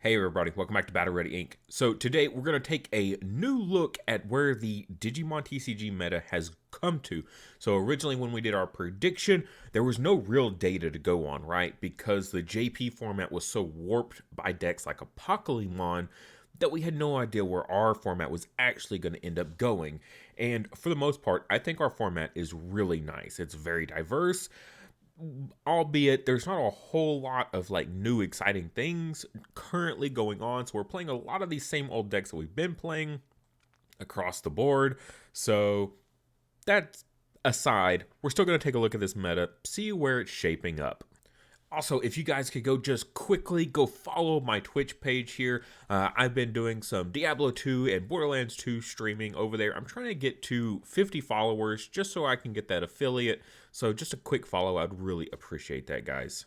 Hey everybody, welcome back to Battle Ready Inc. So today we're going to take a new look at where the Digimon TCG meta has come to. So originally when we did our prediction, there was no real data to go on, right? Because the JP format was so warped by decks like Galantmon that we had no idea where our format was actually going to end up going. And for the most part, I think our format is really nice. It's very diverse, albeit there's not a whole lot of like new exciting things currently going on. So we're playing a lot of these same old decks that we've been playing across the board. So that aside, we're still going to take a look at this meta, see where it's shaping up. Also, if you guys could go just quickly go follow my Twitch page here. I've been doing some Diablo 2 and Borderlands 2 streaming over there. I'm trying to get to 50 followers just so I can get that affiliate. So just a quick follow, I'd really appreciate that, guys.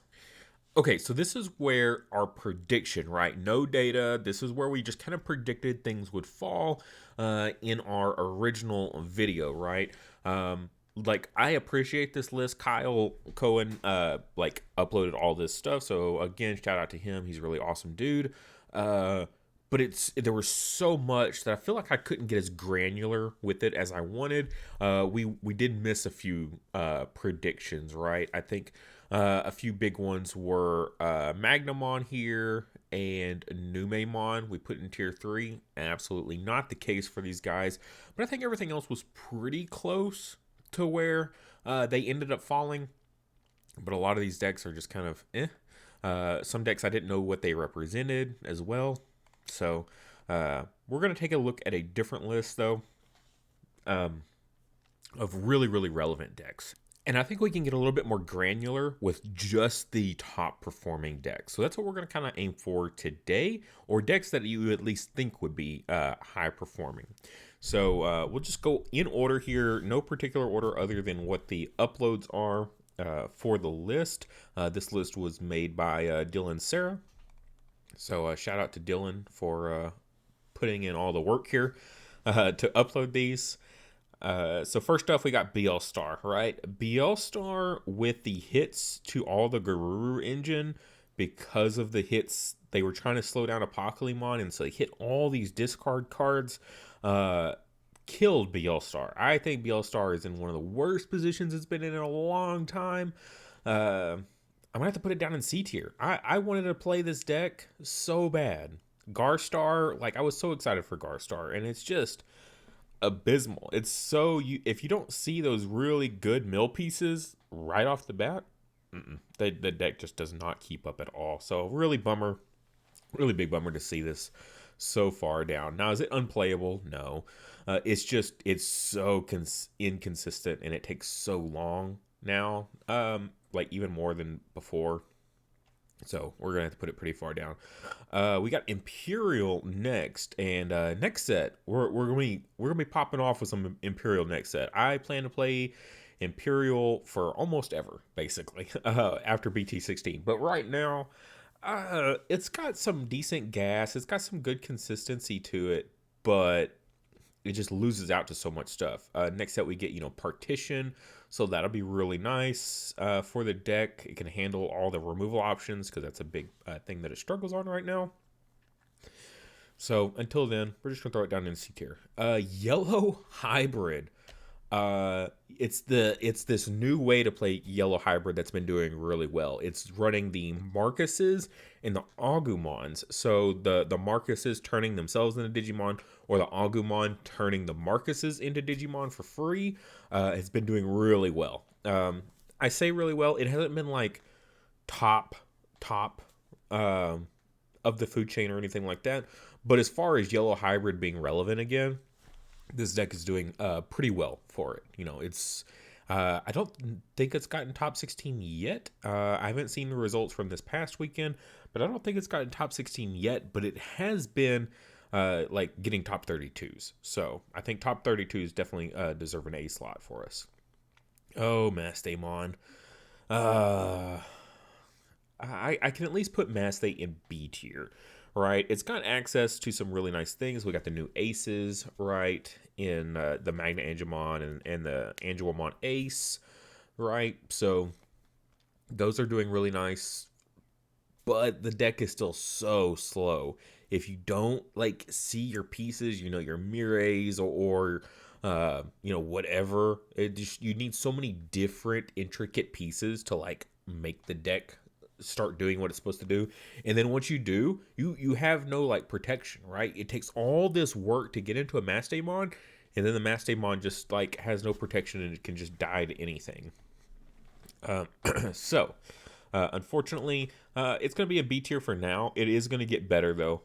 Okay, so this is where our prediction, right? No data. This is where we just kind of predicted things would fall in our original video, right? Like, I appreciate this list. Kyle Cohen uploaded all this stuff, so again, shout out to him. He's a really awesome dude. But there was so much that I feel like I couldn't get as granular with it as I wanted. We did miss a few predictions, right? I think a few big ones were Magnamon here and Numemon we put in tier 3. Absolutely not the case for these guys, but I think everything else was pretty close to where they ended up falling. But a lot of these decks are just kind of some decks I didn't know what they represented as well. So we're going to take a look at a different list, though, of really, really relevant decks. And I think we can get a little bit more granular with just the top performing decks. So that's what we're going to kind of aim for today, or decks that you at least think would be high performing. So we'll just go in order here, no particular order other than what the uploads are for the list. This list was made by Dylan Sarah. So shout out to Dylan for putting in all the work here to upload these. So first off, we got BL Star, right? BL Star with the hits to all the Garuru engine because of the hits. They were trying to slow down Apocalypse, and so they hit all these discard cards. Killed BL Star. I think BL Star is in one of the worst positions it's been in a long time. I'm gonna have to put it down in C tier. I wanted to play this deck so bad. Garstar, like I was so excited for Garstar, and it's just abysmal. It's so if you don't see those really good mill pieces right off the bat, the deck just does not keep up at all. So really bummer, really big bummer to see this so far down. Now, is it unplayable? No. It's so inconsistent, and it takes so long now, like even more than before. So we're gonna have to put it pretty far down. We got Imperial next, and next set we're gonna be popping off with some Imperial next set. I plan to play Imperial for almost ever, basically, after BT15. But right now, it's got some decent gas. It's got some good consistency to it, but it just loses out to so much stuff. Next set we get, Partition. So that'll be really nice for the deck. It can handle all the removal options because that's a big thing that it struggles on right now. So until then, we're just going to throw it down in C tier. Yellow Hybrid. It's this new way to play Yellow Hybrid that's been doing really well. It's running the Marcuses and the Agumons. So the Marcuses turning themselves into Digimon, or the Agumon turning the Marcuses into Digimon for free. It's been doing really well. I say really well. It hasn't been like top of the food chain or anything like that. But as far as Yellow Hybrid being relevant again, this deck is doing pretty well for it. It's I don't think it's gotten top 16 yet. I haven't seen the results from this past weekend, but I don't think it's gotten top 16 yet. But it has been like getting top 32s. So I think top 32s definitely deserve an A slot for us. Oh, Mastamon. I can at least put Mastay in B tier. Right, it's got access to some really nice things. We got the new aces, right, in the Magna Angemon and the Angelmon Ace, right? So those are doing really nice. but the deck is still so slow. If you don't like see your pieces, you know, your Mirage or you know, whatever, it just, you need so many different intricate pieces to like make the deck start doing what it's supposed to do. And then once you do, you have no like protection, right? It takes all this work to get into a Mastamon, and then the Mastamon just like has no protection and it can just die to anything. So unfortunately, it's going to be a B tier for now. It is going to get better though.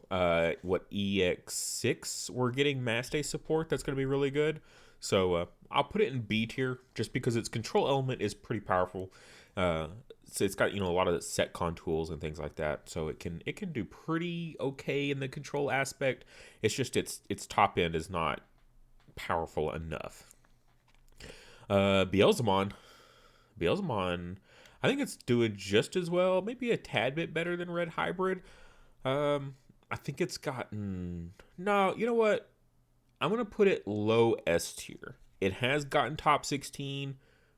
What, EX6 we're getting Mastay support, that's going to be really good. So I'll put it in B tier just because its control element is pretty powerful. So it's got, you know, a lot of the Setcon tools and things like that, so it can do pretty okay in the control aspect. It's just its top end is not powerful enough. Beelzemon, I think it's doing just as well, maybe a tad bit better than Red Hybrid. I think it's gotten, no, you know what? I'm gonna put it low S tier. It has gotten top 16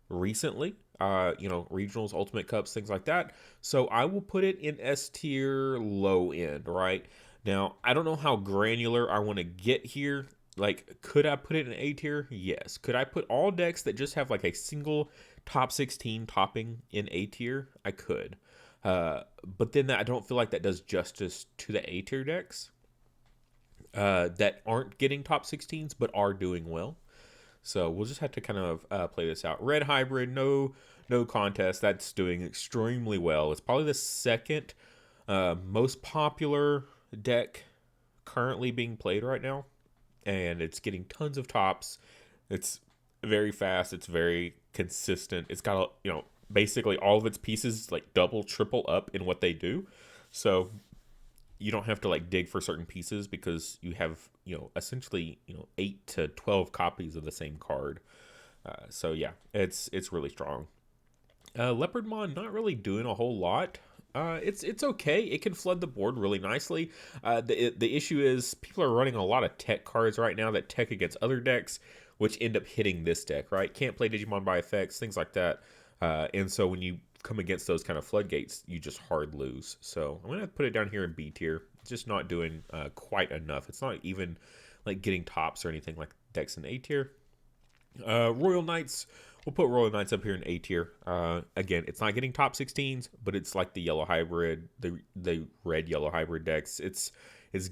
recently, you know, regionals, ultimate cups, things like that. So I will put it in S tier, low end, right? Now, I don't know how granular I want to get here. Like, could I put it in A tier? Yes. Could I put all decks that just have like a single top 16 topping in A tier? I could. But then I don't feel like that does justice to the A tier decks that aren't getting top 16s but are doing well. So we'll just have to kind of play this out. Red Hybrid, no contest. That's doing extremely well. It's probably the second most popular deck currently being played right now, and it's getting tons of tops. It's very fast. It's very consistent. It's got, you know, basically all of its pieces like double, triple up in what they do. So you don't have to like dig for certain pieces because you have, you know, essentially, you know, 8 to 12 copies of the same card. So yeah, it's really strong. Leopardmon not really doing a whole lot. It's okay. It can flood the board really nicely. The issue is people are running a lot of tech cards right now that tech against other decks, which end up hitting this deck, right? Can't play Digimon by effects, things like that. And so when you come against those kind of floodgates, you just hard lose. So I'm gonna put it down here in B tier. It's just not doing quite enough. It's not even like getting tops or anything like decks in A tier. Royal Knights, we'll put Royal Knights up here in A tier. Again, it's not getting top 16s, but it's like the yellow hybrid, the red yellow hybrid decks. It's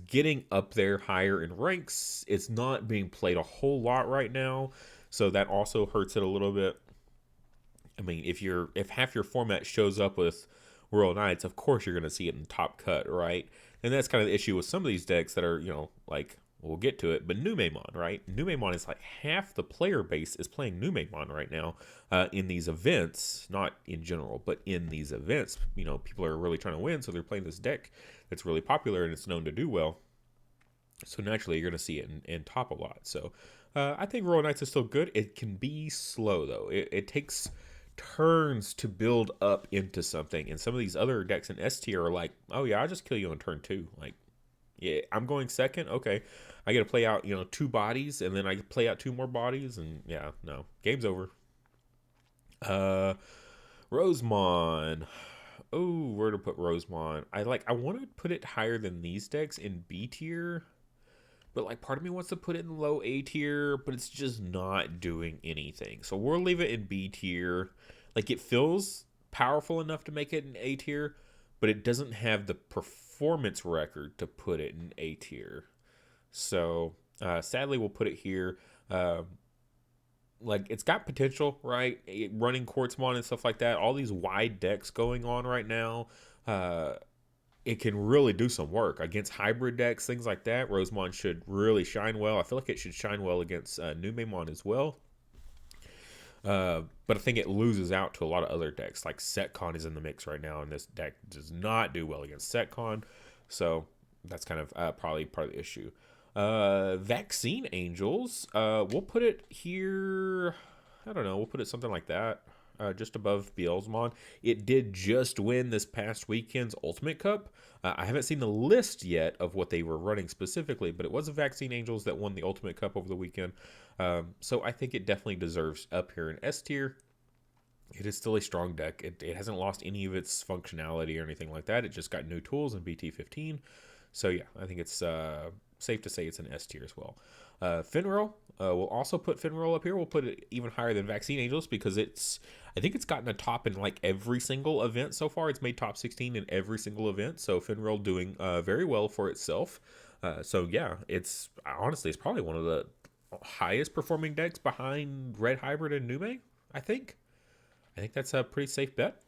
getting up there higher in ranks. It's not being played a whole lot right now, so that also hurts it a little bit. I mean, if half your format shows up with Royal Knights, of course you're going to see it in top cut, right? And that's kind of the issue with some of these decks that are, you know, like, we'll get to it, but Numemon, right? Numemon is like half the player base is playing Numemon right now in these events, not in general, but in these events. You know, people are really trying to win, so they're playing this deck that's really popular and it's known to do well. So naturally, you're going to see it in top a lot. So I think Royal Knights is still good. It can be slow, though. It takes turns to build up into something, and some of these other decks in S tier are like, oh yeah, I'll just kill you on turn 2. Like, yeah, I'm going second, okay, I gotta play out, you know, 2 bodies, and then I play out 2 more bodies, and yeah, no, game's over. Rosemon, oh, where to put Rosemon? I want to put it higher than these decks in B tier, but like part of me wants to put it in low A tier, but it's just not doing anything. So we'll leave it in B tier. Like, it feels powerful enough to make it in A tier, but it doesn't have the performance record to put it in A tier. So sadly, we'll put it here. Like, it's got potential, right? Running Quartzmon and stuff like that. All these wide decks going on right now. It can really do some work against hybrid decks, things like that. Rosemon should really shine well. I feel like it should shine well against Numemon as well. But I think it loses out to a lot of other decks. Like Setcon is in the mix right now, and this deck does not do well against Setcon. So that's kind of probably part of the issue. Vaccine Angels, we'll put it here. I don't know. We'll put it something like that. Just above Beelzemon. It did just win this past weekend's Ultimate Cup. I haven't seen the list yet of what they were running specifically, but it was a Vaccine Angels that won the Ultimate Cup over the weekend. So I think it definitely deserves up here in S tier. It is still a strong deck. It hasn't lost any of its functionality or anything like that. It just got new tools in BT15. So yeah, I think it's safe to say it's an S tier as well. Finral, we'll also put Finral up here. We'll put it even higher than Vaccine Angels because I think it's gotten a top in like every single event so far. It's made top 16 in every single event. So Finral doing very well for itself. So yeah, it's probably one of the highest performing decks behind Red Hybrid and Nume, I think. I think that's a pretty safe bet.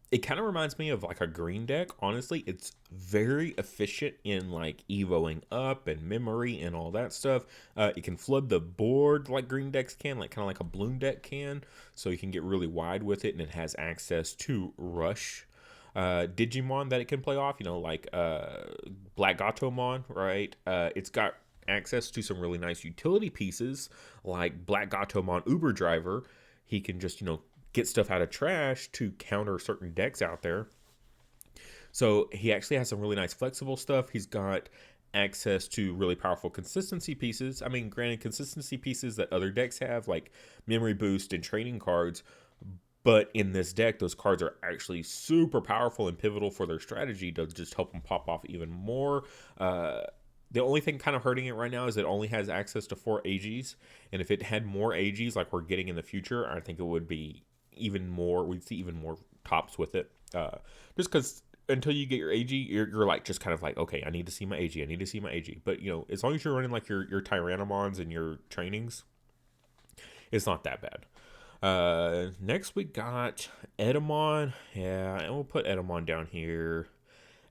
It kind of reminds me of like a green deck. Honestly, it's very efficient in like evoing up and memory and all that stuff. It can flood the board like green decks can, like kind of like a bloom deck can. So you can get really wide with it, and it has access to rush Digimon that it can play off. You know, like BlackWarGreymon, right? It's got access to some really nice utility pieces like BlackWarGreymon Uber Driver. He can just get stuff out of trash to counter certain decks out there. So he actually has some really nice flexible stuff. He's got access to really powerful consistency pieces. I mean, granted, consistency pieces that other decks have, like memory boost and training cards. But in this deck, those cards are actually super powerful and pivotal for their strategy to just help them pop off even more. The only thing kind of hurting it right now is it only has access to 4 AGs. And if it had more AGs like we're getting in the future, I think it would be even more, we'd see even more tops with it. Just because until you get your AG, you're like just kind of like, okay, I need to see my AG, I need to see my AG. But as long as you're running like your Tyrannomons and your trainings, it's not that bad. Next we got Edamon. Yeah, and we'll put Edamon down here.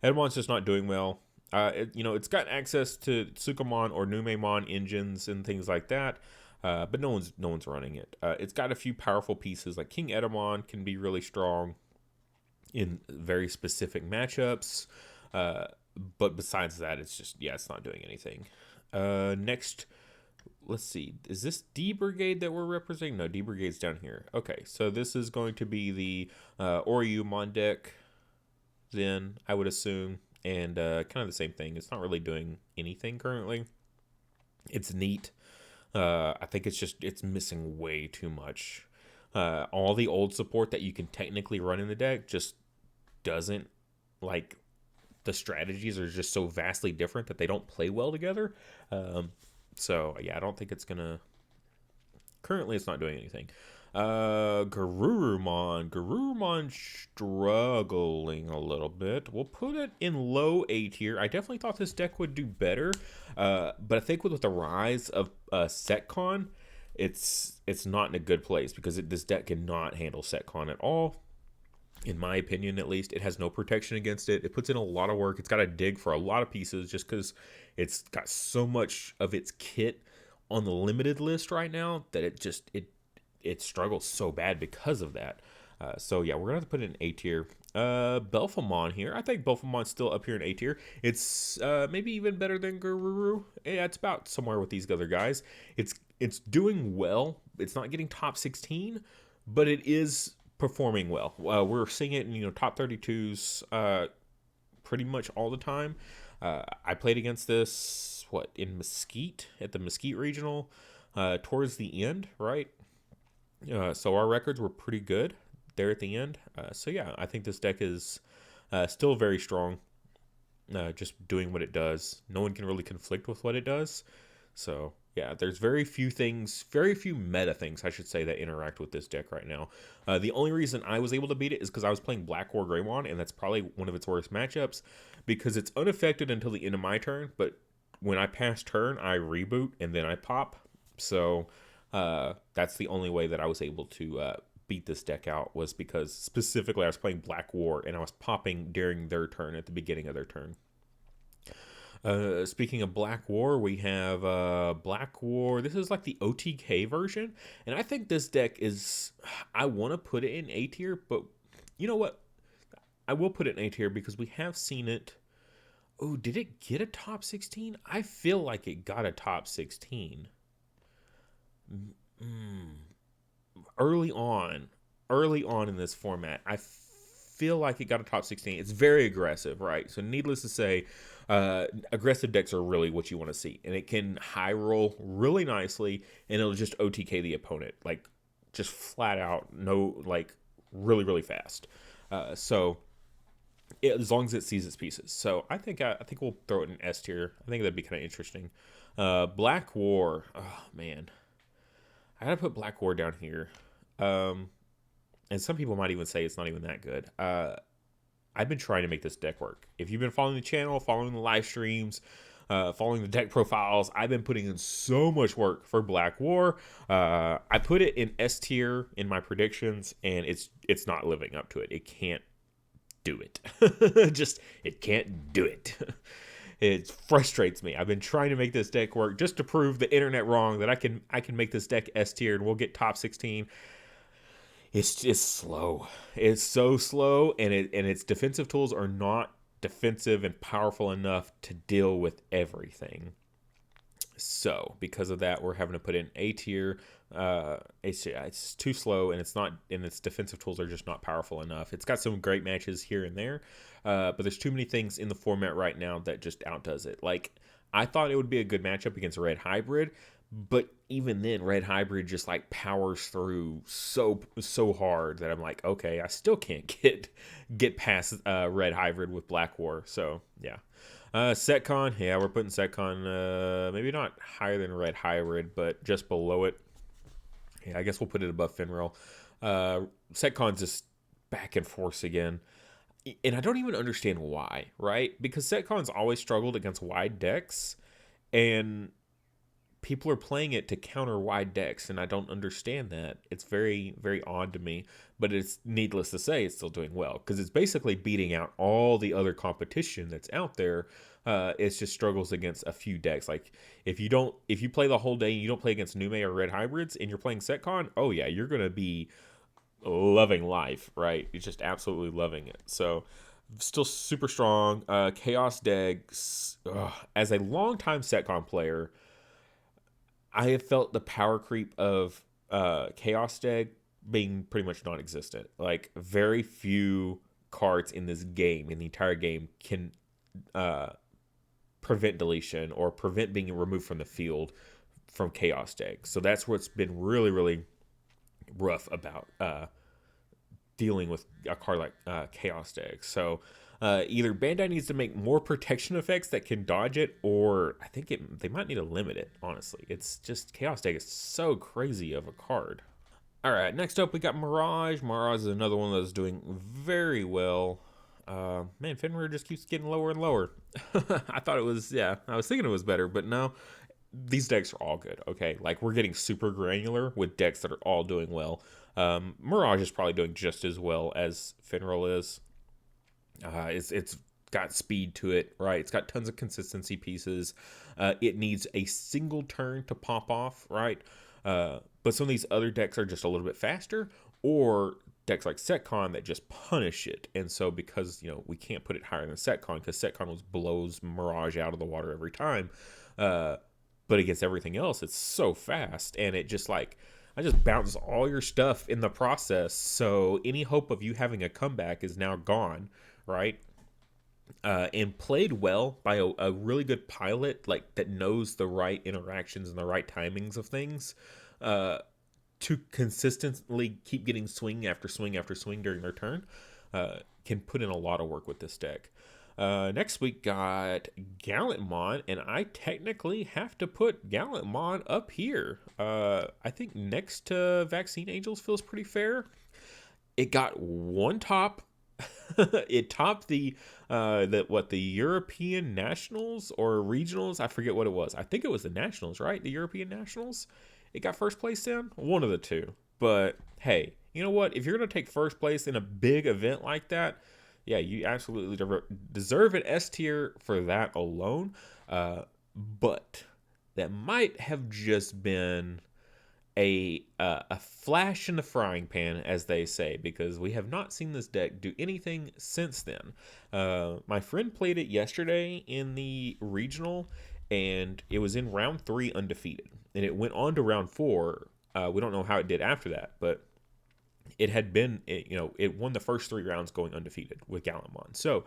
Edamon's just not doing well. It's got access to Tsukumon or Numemon engines and things like that. But no one's running it. It's got a few powerful pieces, like King Edamon can be really strong in very specific matchups. But besides that, it's not doing anything. Next, let's see. Is this D-Brigade that we're representing? No, D-Brigade's down here. Okay, so this is going to be the Oriyumon deck, then, I would assume. And kind of the same thing. It's not really doing anything currently. It's neat. I think it's missing way too much. All the old support that you can technically run in the deck just doesn't, like, the strategies are just so vastly different that they don't play well together. So yeah, I don't think it's gonna, currently it's not doing anything. Garurumon struggling a little bit. We'll put it in low A tier. I definitely thought this deck would do better, but I think with the rise of Setcon, it's not in a good place because this deck cannot handle Setcon at all. In my opinion, at least, it has no protection against it. It puts in a lot of work. It's got to dig for a lot of pieces just because it's got so much of its kit on the limited list right now that it struggles so bad because of that. So yeah, we're gonna have to put it in A tier. Belphemon here. I think Belphemon's still up here in A tier. It's maybe even better than Garuru. Yeah, it's about somewhere with these other guys. It's doing well. It's not getting top 16, but it is performing well. We're seeing it in top 32s pretty much all the time. I played against this in Mesquite at the Mesquite Regional towards the end, right? So our records were pretty good there at the end. So yeah, I think this deck is still very strong. Just doing what it does. No one can really conflict with what it does. So yeah, there's very few meta things, I should say, that interact with this deck right now. The only reason I was able to beat it is because I was playing BlackWarGreymon, and that's probably one of its worst matchups because it's unaffected until the end of my turn. But when I pass turn, I reboot and then I pop. So that's the only way that I was able to beat this deck out, was because specifically I was playing Black War and I was popping during their turn at the beginning of their turn. Speaking of Black War, we have Black War. This is like the OTK version, and I think this deck is, I want to put it in A tier, but you know what? I will put it in A tier because we have seen it. Oh, did it get a top 16? I feel like it got a top 16. Early on in this format, I feel like it got a top 16. It's very aggressive, right? So needless to say, aggressive decks are really what you want to see, and it can high roll really nicely, and it'll just OTK the opponent, like just flat out, no like really, really fast. As long as it sees its pieces. So I think we'll throw it in S tier. I think that'd be kind of interesting. Black War. Oh man, I gotta put Black War down here. And some people might even say it's not even that good. I've been trying to make this deck work. If you've been following the channel, following the live streams, following the deck profiles, I've been putting in so much work for Black War. I put it in S tier in my predictions, and it's not living up to it. It can't do it. It can't do it. It frustrates me. I've been trying to make this deck work just to prove the internet wrong, that I can make this deck S tier and we'll get top 16. It's just slow. It's so slow, and its defensive tools are not defensive and powerful enough to deal with everything. So because of that, we're having to put in A tier. It's too slow, and its defensive tools are just not powerful enough. It's got some great matches here and there, but there's too many things in the format right now that just outdoes it. Like, I thought it would be a good matchup against Red Hybrid, but even then, Red Hybrid just like powers through so hard that I'm like, okay, I still can't get past Red Hybrid with Black War. So yeah. Setcon, yeah, we're putting Setcon maybe not higher than Red Hybrid, but just below it. Yeah, I guess we'll put it above Finral. Setcon's just back and forth again. And I don't even understand why, right? Because Setcon's always struggled against wide decks, and people are playing it to counter wide decks, and I don't understand that. It's very, very odd to me, but it's needless to say, it's still doing well, because it's basically beating out all the other competition that's out there. It's just struggles against a few decks. Like, if you play the whole day and you don't play against Nume or Red Hybrids, and you're playing Setcon, oh yeah, you're going to be loving life, right? You're just absolutely loving it. So, still super strong. Chaos decks, as a longtime Setcon player, I have felt the power creep of Chaos deck being pretty much non-existent. Like, very few cards in this game, in the entire game, can prevent deletion or prevent being removed from the field from Chaos deck. So that's what's been really, really rough about dealing with a card like Chaos deck. So either Bandai needs to make more protection effects that can dodge it, or I think they might need to limit it, honestly. It's just, Chaos deck is so crazy of a card. All right, next up we got Mirage. Mirage is another one that's doing very well. Man, Fenrir just keeps getting lower and lower. I thought it was, I was thinking it was better, but no. These decks are all good, okay? Like, we're getting super granular with decks that are all doing well. Mirage is probably doing just as well as Fenrir is. It's got speed to it, right? It's got tons of consistency pieces. It needs a single turn to pop off, right? But some of these other decks are just a little bit faster, or decks like Setcon that just punish it. And so because, we can't put it higher than Setcon, because Setcon blows Mirage out of the water every time. But against everything else, it's so fast, and it just I just bounce all your stuff in the process. So any hope of you having a comeback is now gone, right? And played well by a really good pilot, that knows the right interactions and the right timings of things, to consistently keep getting swing after swing after swing during their turn, can put in a lot of work with this deck. Next we got Galantmon, and I technically have to put Galantmon up here. I think next to Vaccine Angels feels pretty fair. It got one top. It topped the European Nationals or Regionals. I forget what it was. I think it was the Nationals, right? The European Nationals. It got first place in. One of the two. But hey, you know what? If you're gonna take first place in a big event like that, yeah, you absolutely deserve an S tier for that alone. But that might have just been a flash in the frying pan, as they say, because we have not seen this deck do anything since then. My friend played it yesterday in the regional, and it was in round 3 undefeated, and it went on to round 4. We don't know how it did after that, but it had been, it won the first 3 rounds going undefeated with Galantmon. So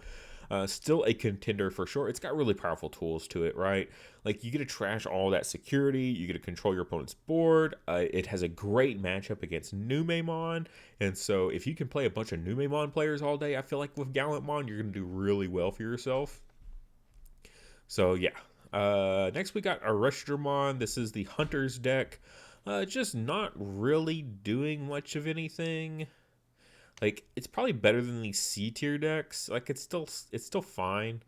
Still a contender for sure. It's got really powerful tools to it, right? Like, you get to trash all that security, you get to control your opponent's board. It has a great matchup against Numemon, and so if you can play a bunch of Numemon players all day, I feel like with Galantmon, you're going to do really well for yourself. So yeah. Next we got Arrestermon. This is the Hunter's deck. Just not really doing much of anything. Like, it's probably better than these C tier decks. Like, it's still fine.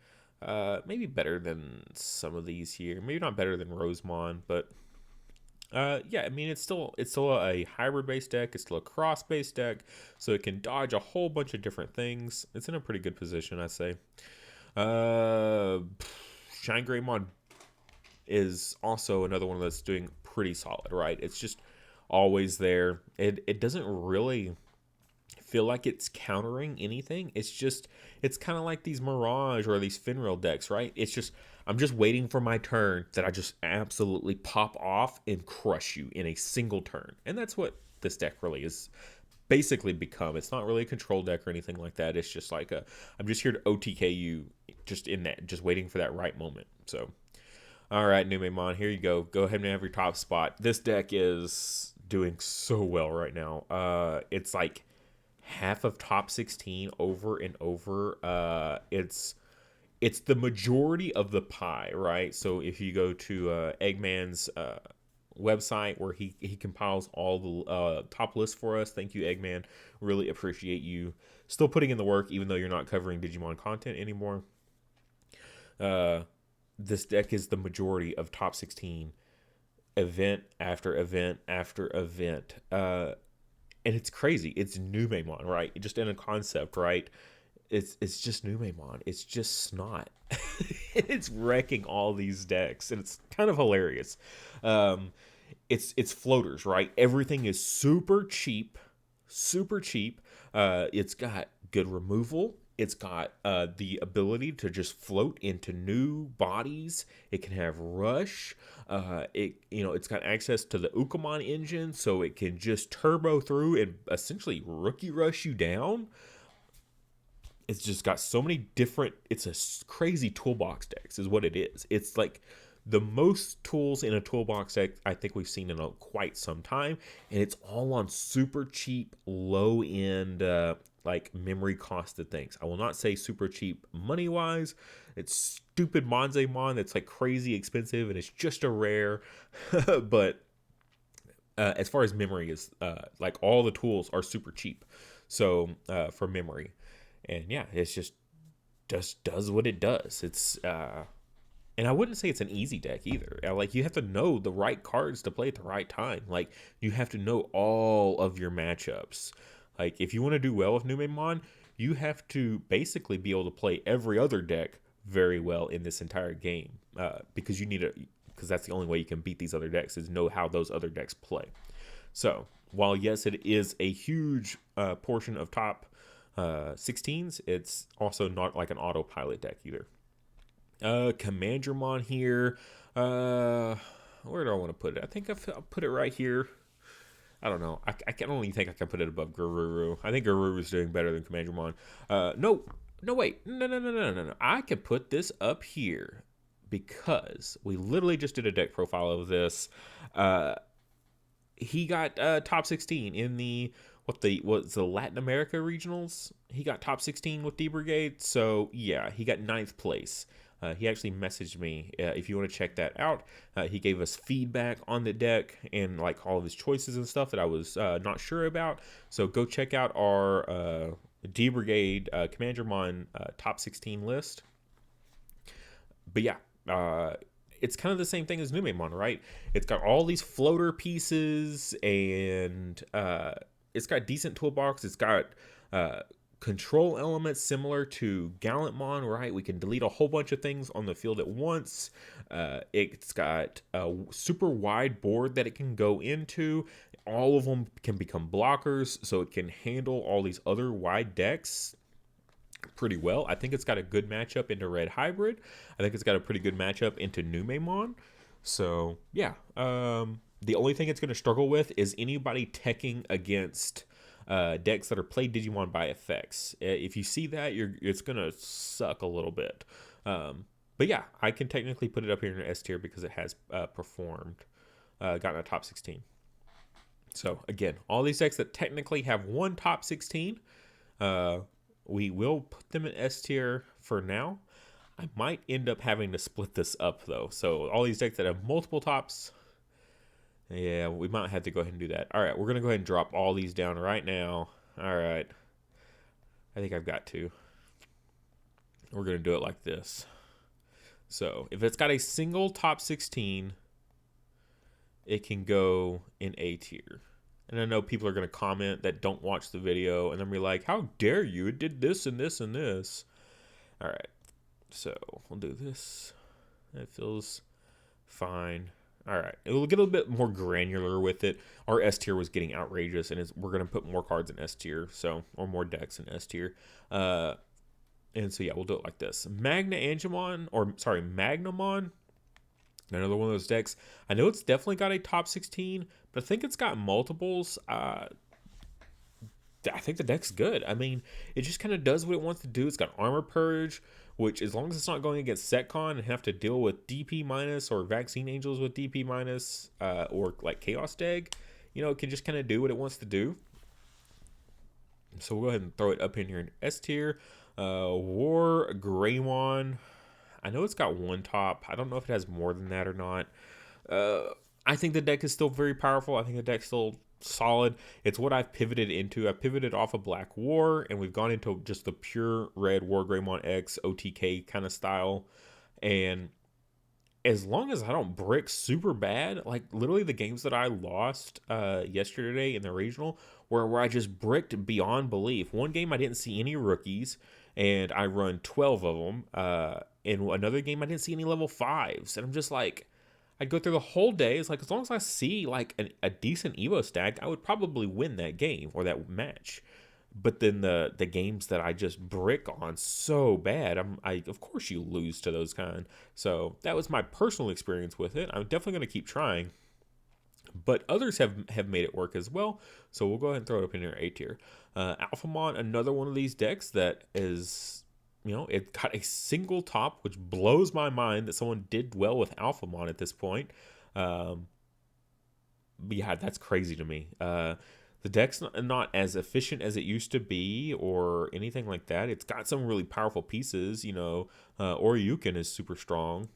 Maybe better than some of these here. Maybe not better than Rosemon, but yeah, I mean, it's still a hybrid based deck. It's still a cross based deck, so it can dodge a whole bunch of different things. It's in a pretty good position, I say. Greymon is also another one that's doing pretty solid, right? It's just always there. It doesn't really feel like it's countering anything. It's kind of like these Mirage or these Finrail decks, right? It's just, I'm just waiting for my turn that I just absolutely pop off and crush you in a single turn. And that's what this deck really is basically become. It's not really a control deck or anything like that. It's just like I'm just here to OTK you, just waiting for that right moment. So, all right, Numemon, here you go. Go ahead and have your top spot. This deck is doing so well right now. It's like half of top 16 over and over. It's the majority of the pie, right? So if you go to Eggman's website where he compiles all the top lists for us, thank you, Eggman. Really appreciate you still putting in the work, even though you're not covering Digimon content anymore. This deck is the majority of top 16, event after event after event. And it's crazy. It's Numemon, right? Just in a concept, right? It's just Numemon. It's just snot. It's wrecking all these decks, and it's kind of hilarious. It's floaters, right? Everything is super cheap, super cheap. It's got good removal. It's got the ability to just float into new bodies. It can have rush. It's got access to the Ukamon engine, so it can just turbo through and essentially rookie rush you down. It's just got so many different. It's a crazy toolbox decks, is what it is. It's like the most tools in a toolbox deck I think we've seen in quite some time, and it's all on super cheap, low end, like memory costed things. I will not say super cheap money wise. It's stupid Monzemon that's like crazy expensive, and it's just a rare. But as far as memory is, like all the tools are super cheap. So for memory, and yeah, it's just does what it does. It's and I wouldn't say it's an easy deck either. Like, you have to know the right cards to play at the right time. Like, you have to know all of your matchups. Like, if you want to do well with Numemon, you have to basically be able to play every other deck very well in this entire game. Because that's the only way you can beat these other decks, is know how those other decks play. So, while yes, it is a huge portion of top 16s, it's also not like an autopilot deck either. Commandramon here. Where do I want to put it? I think I'll put it right here. I don't know. I don't even think I can put it above Garuru. I think Garuru is doing better than Commandramon. No, wait. No. I can put this up here because we literally just did a deck profile of this. He got top 16 in the Latin America regionals. He got top 16 with D-Brigade. So yeah, he got 9th place. He actually messaged me if you want to check that out. He gave us feedback on the deck and like all of his choices and stuff that I was not sure about. So go check out our D-Brigade Commandramon top 16 list. But yeah, it's kind of the same thing as Numemon, right? It's got all these floater pieces, and it's got decent toolbox. It's got control elements similar to Galantmon, right? We can delete a whole bunch of things on the field at once. It's got a super wide board that it can go into. All of them can become blockers, so it can handle all these other wide decks pretty well. I think it's got a good matchup into Red Hybrid. I think it's got a pretty good matchup into Numemon. So yeah, the only thing it's going to struggle with is anybody teching against decks that are played Digimon by effects. If you see that, it's gonna suck a little bit. But yeah, I can technically put it up here in S tier because it has performed, gotten a top 16. So again, all these decks that technically have one top 16, we will put them in S tier for now. I might end up having to split this up though. So all these decks that have multiple tops, yeah, we might have to go ahead and do that. All right, we're going to go ahead and drop all these down right now. All right. I think I've got to. We're going to do it like this. So if it's got a single top 16, it can go in A tier. And I know people are going to comment that don't watch the video and then be like, how dare you? It did this and this and this. All right. So we'll do this. That feels fine. All right, we'll get a little bit more granular with it. Our S tier was getting outrageous, and we're going to put more cards in S tier, or more decks in S tier. And so, yeah, we'll do it like this. Magnamon, another one of those decks. I know it's definitely got a top 16, but I think it's got multiples. I think the deck's good. I mean, it just kind of does what it wants to do. It's got Armor Purge, which as long as it's not going against Setcon and have to deal with DP minus or Vaccine Angels with DP minus, or like Chaos Dag, it can just kind of do what it wants to do. So we'll go ahead and throw it up in here in S tier. WarGreymon. I know it's got one top. I don't know if it has more than that or not. I think the deck is still very powerful. I think the deck's still solid. It's what I've pivoted into. I pivoted off of Black War, and we've gone into just the pure red WarGreymon X OTK kind of style. And as long as I don't brick super bad, like literally the games that I lost yesterday in the regional where I just bricked beyond belief. One game I didn't see any rookies, and I run 12 of them. In another game I didn't see any level 5s, and I'm just like, I'd go through the whole day. It's like, as long as I see like a decent Evo stack, I would probably win that game or that match. But then the games that I just brick on so bad, of course you lose to those kind. So that was my personal experience with it. I'm definitely going to keep trying. But others have made it work as well. So we'll go ahead and throw it up in here A tier. Alphamon, another one of these decks that is, it got a single top, which blows my mind that someone did well with Alphamon at this point. But yeah, that's crazy to me. The deck's not as efficient as it used to be or anything like that. It's got some really powerful pieces, Oryukin is super strong.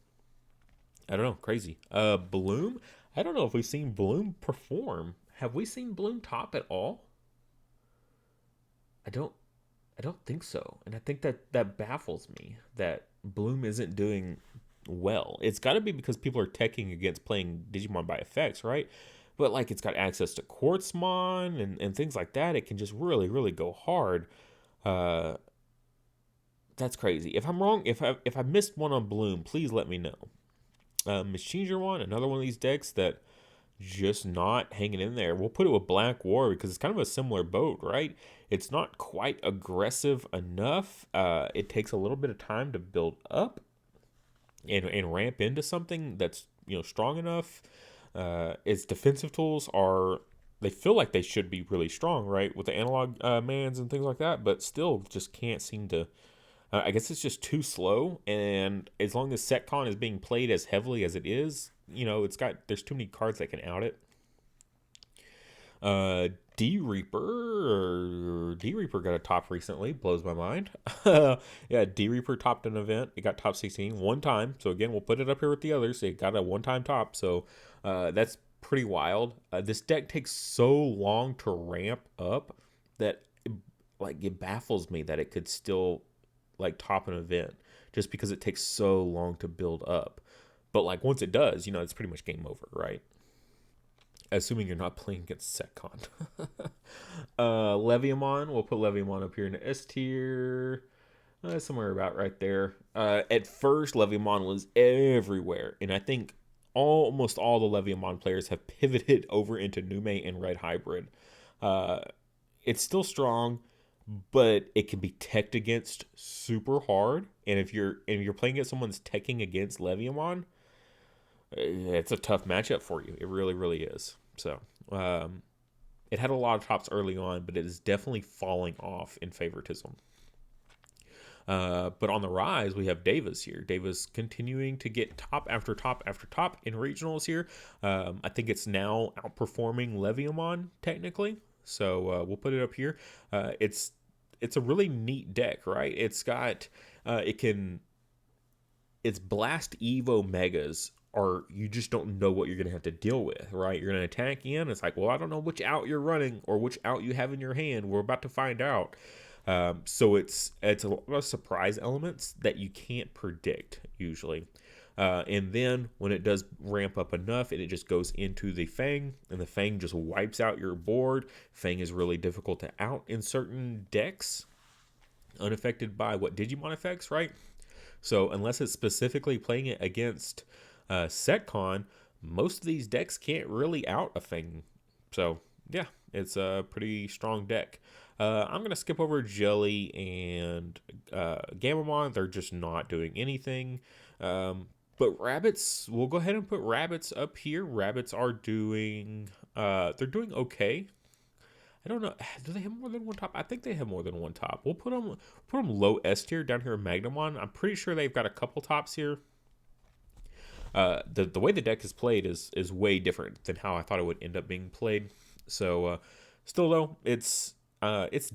I don't know, crazy. Bloom, I don't know if we've seen Bloom perform. Have we seen Bloom top at all? I don't think so. And I think that baffles me that Bloom isn't doing well. It's got to be because people are teching against playing Digimon by effects, right? But like, it's got access to Quartzmon and things like that. It can just really, really go hard. That's crazy. If I'm wrong, if I missed one on Bloom, please let me know. Machingermon, another one of these decks that just not hanging in there. We'll put it with Black War because it's kind of a similar boat, right? It's not quite aggressive enough. It takes a little bit of time to build up and ramp into something that's strong enough. Its defensive tools they feel like they should be really strong, right, with the analog mans and things like that, but still just can't seem to. I guess it's just too slow, and as long as Setcon is being played as heavily as it is, there's too many cards that can out it. D-Reaper got a top recently, blows my mind. Yeah, D-Reaper topped an event. It got top 16 one time. So again, we'll put it up here with the others. It got a one-time top, so that's pretty wild. This deck takes so long to ramp up that it baffles me that it could still top an event just because it takes so long to build up. But once it does, it's pretty much game over, right? Assuming you're not playing against Setcon. Leviamon, we'll put Leviamon up here in the S tier. Somewhere about right there. At first, Leviamon was everywhere, and I think almost all the Leviamon players have pivoted over into Nume and Red Hybrid. It's still strong, but it can be teched against super hard. And if you're playing against someone's teching against Leviamon, it's a tough matchup for you. It really, really is. So, and it had a lot of tops early on, but it is definitely falling off in favoritism. But on the rise, we have Davis here. Davis continuing to get top after top after top in regionals here. I think it's now outperforming Leviamon technically. So we'll put it up here. It's a really neat deck, right? It's got its Blast Evo Megas are, you just don't know what you're going to have to deal with, right? You're going to attack in. It's like, well, I don't know which out you're running or which out you have in your hand. We're about to find out. So it's a lot of surprise elements that you can't predict usually. And then when it does ramp up enough, it just goes into the Fang, and the Fang just wipes out your board. Fang is really difficult to out in certain decks, unaffected by what Digimon effects, right? So unless it's specifically playing it against Setcon, most of these decks can't really out a Fang. So yeah, it's a pretty strong deck. I'm going to skip over Jelly and Gamamon. They're just not doing anything. But Rabbits, we'll go ahead and put Rabbits up here. Rabbits are doing, they're doing okay. I don't know. Do they have more than one top? I think they have more than one top. We'll put them low S tier down here in Magnamon. I'm pretty sure they've got a couple tops here. The way the deck is played is way different than how I thought it would end up being played. So still though, it's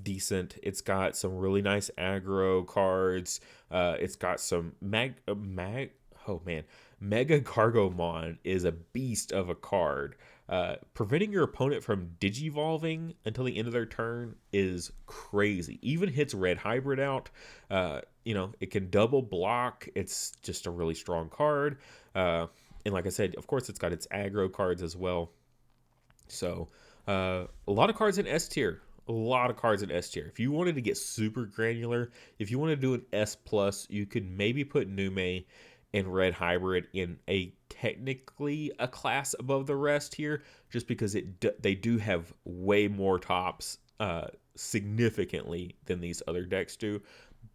decent. It's got some really nice aggro cards. It's got some Mega Cargomon is a beast of a card. Preventing your opponent from digivolving until the end of their turn is crazy. Even hits Red Hybrid out. It can double block. It's just a really strong card. And like I said, of course, it's got its aggro cards as well. So a lot of cards in S tier. A lot of cards in S tier. If you wanted to get super granular, if you want to do an S+, you could maybe put Nume and Red Hybrid in technically a class above the rest here, just because they do have way more tops significantly than these other decks do.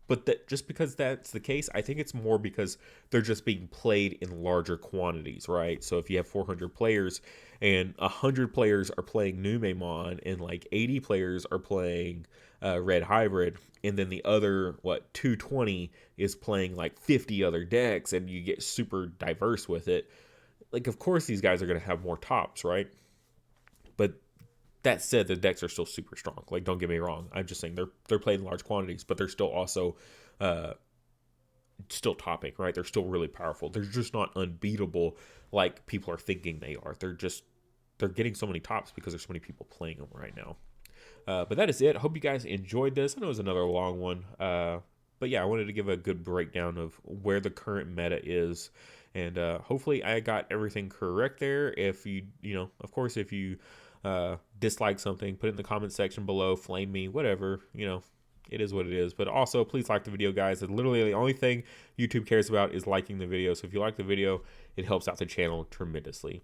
But just because that's the case, I think it's more because they're just being played in larger quantities, right? So if you have 400 players and 100 players are playing Numemon and like 80 players are playing Red Hybrid, and then the other 220 is playing like 50 other decks, and you get super diverse with it, like of course these guys are going to have more tops, right? But that said, the decks are still super strong. Like, don't get me wrong, I'm just saying they're played in large quantities, but they're still also still topping, right? They're still really powerful. They're just not unbeatable like people are thinking they are. They're getting so many tops because there's so many people playing them right now. But that is it. I hope you guys enjoyed this. I know it was another long one. But yeah, I wanted to give a good breakdown of where the current meta is. And hopefully I got everything correct there. If of course, if you dislike something, put it in the comment section below, flame me, whatever, it is what it is. But also, please like the video, guys. And literally the only thing YouTube cares about is liking the video. So if you like the video, it helps out the channel tremendously.